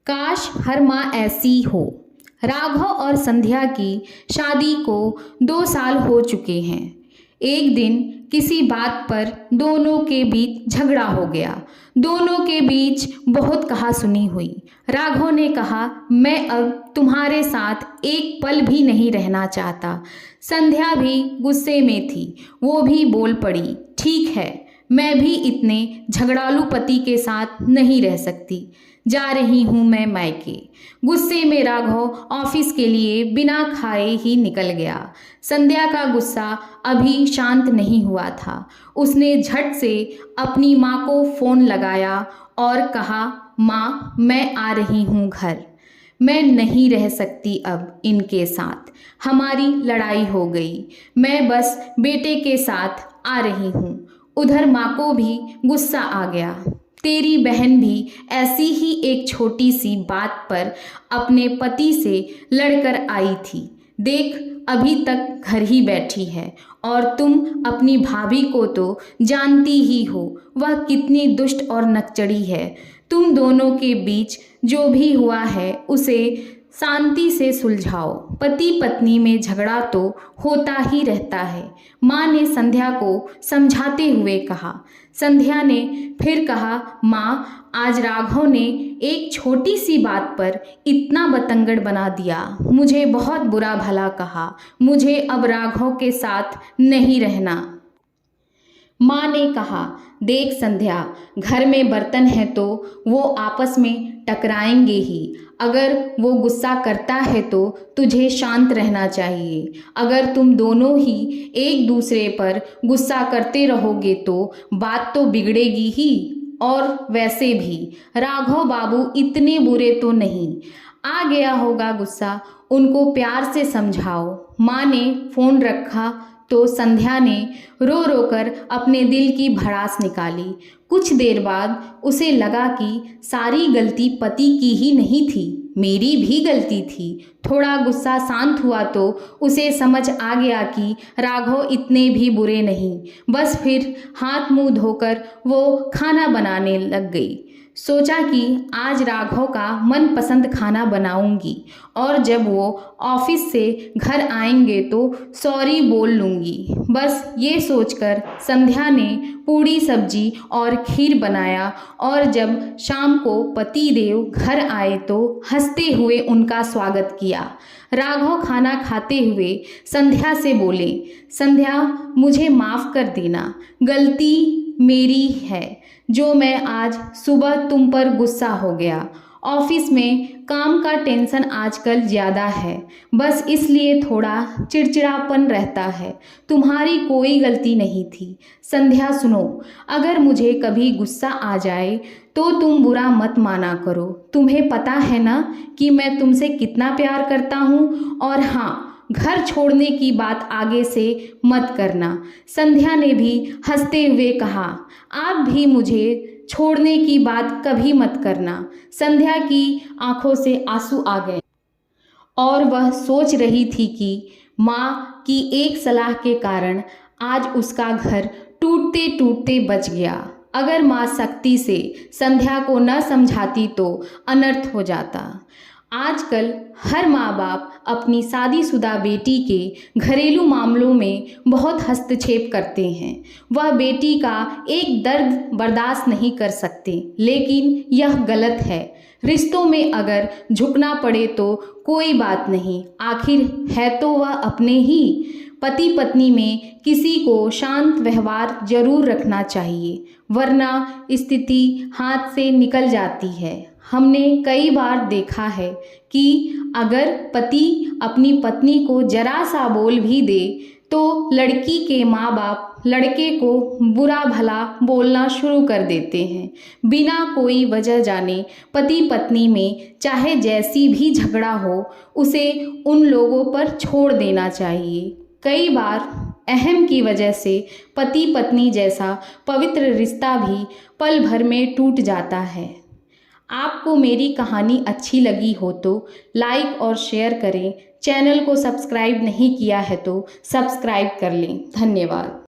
काश हर माँ ऐसी हो। राघव और संध्या की शादी को 2 साल हो चुके हैं। एक दिन किसी बात पर दोनों के बीच झगड़ा हो गया। दोनों के बीच बहुत कहासुनी हुई। राघव ने कहा, मैं अब तुम्हारे साथ एक पल भी नहीं रहना चाहता। संध्या भी गुस्से में थी। वो भी बोल पड़ी, ठीक है, मैं भी इतने झगड़ालू पति के साथ नहीं रह सकती। जा रही हूँ मैं मायके। गुस्से में राघव ऑफिस के लिए बिना खाए ही निकल गया। संध्या का गुस्सा अभी शांत नहीं हुआ था। उसने झट से अपनी माँ को फ़ोन लगाया और कहा, माँ, मैं आ रही हूँ घर। मैं नहीं रह सकती अब इनके साथ। हमारी लड़ाई हो गई। मैं बस बेटे के साथ आ रही हूँ। उधर माँ को भी गुस्सा आ गया। तेरी बहन भी ऐसी ही एक छोटी सी बात पर अपने पति से लड़कर आई थी। देख, अभी तक घर ही बैठी है और तुम अपनी भाभी को तो जानती ही हो, वह कितनी दुष्ट और नकचड़ी है। तुम दोनों के बीच जो भी हुआ है उसे शांति से सुलझाओ। पति पत्नी में झगड़ा तो होता ही रहता है, माँ ने संध्या को समझाते हुए कहा। संध्या ने फिर कहा, माँ, आज राघव ने एक छोटी सी बात पर इतना बतंगड़ बना दिया। मुझे बहुत बुरा भला कहा। मुझे अब राघव के साथ नहीं रहना। माँ ने कहा, देख संध्या, घर में बर्तन है तो वो आपस में टकराएंगे ही। अगर वो गुस्सा करता है तो तुझे शांत रहना चाहिए। अगर तुम दोनों ही एक दूसरे पर गुस्सा करते रहोगे तो बात तो बिगड़ेगी ही। और वैसे भी राघव बाबू इतने बुरे तो नहीं। आ गया होगा गुस्सा, उनको प्यार से समझाओ। माँ ने फ़ोन रखा तो संध्या ने रो रो कर अपने दिल की भड़ास निकाली। कुछ देर बाद उसे लगा कि सारी गलती पति की ही नहीं थी, मेरी भी गलती थी। थोड़ा गुस्सा शांत हुआ तो उसे समझ आ गया कि राघव इतने भी बुरे नहीं। बस फिर हाथ मुंह धोकर वो खाना बनाने लग गई। सोचा कि आज राघव का मनपसंद खाना बनाऊंगी और जब वो ऑफिस से घर आएंगे तो सॉरी बोल लूँगी। बस ये सोचकर संध्या ने पूड़ी सब्जी और खीर बनाया और जब शाम को पति देव घर आए तो हंसते हुए उनका स्वागत किया। राघव खाना खाते हुए संध्या से बोले, संध्या, मुझे माफ़ कर देना, गलती मेरी है जो मैं आज सुबह तुम पर गुस्सा हो गया। ऑफिस में काम का टेंशन आजकल ज़्यादा है, बस इसलिए थोड़ा चिड़चिड़ापन रहता है। तुम्हारी कोई गलती नहीं थी। संध्या सुनो, अगर मुझे कभी गुस्सा आ जाए तो तुम बुरा मत माना करो। तुम्हें पता है ना कि मैं तुमसे कितना प्यार करता हूँ। और हाँ, घर छोड़ने की बात आगे से मत करना। संध्या ने भी हंसते हुए कहा, आप भी मुझे छोड़ने की बात कभी मत करना। संध्या की आंखों से आंसू आ गए और वह सोच रही थी कि माँ की एक सलाह के कारण आज उसका घर टूटते टूटते बच गया। अगर माँ सख्ती से संध्या को न समझाती तो अनर्थ हो जाता। आजकल हर माँ बाप अपनी शादीशुदा बेटी के घरेलू मामलों में बहुत हस्तक्षेप करते हैं। वह बेटी का एक दर्द बर्दाश्त नहीं कर सकते, लेकिन यह गलत है। रिश्तों में अगर झुकना पड़े तो कोई बात नहीं, आखिर है तो वह अपने ही। पति पत्नी में किसी को शांत व्यवहार जरूर रखना चाहिए, वरना स्थिति हाथ से निकल जाती है। हमने कई बार देखा है कि अगर पति अपनी पत्नी को जरा सा बोल भी दे तो लड़की के माँ बाप लड़के को बुरा भला बोलना शुरू कर देते हैं। बिना कोई वजह जाने पति पत्नी में चाहे जैसी भी झगड़ा हो, उसे उन लोगों पर छोड़ देना चाहिए। कई बार अहम की वजह से पति पत्नी जैसा पवित्र रिश्ता भी पल भर में टूट जाता है। आपको मेरी कहानी अच्छी लगी हो तो लाइक और शेयर करें। चैनल को सब्सक्राइब नहीं किया है तो सब्सक्राइब कर लें। धन्यवाद।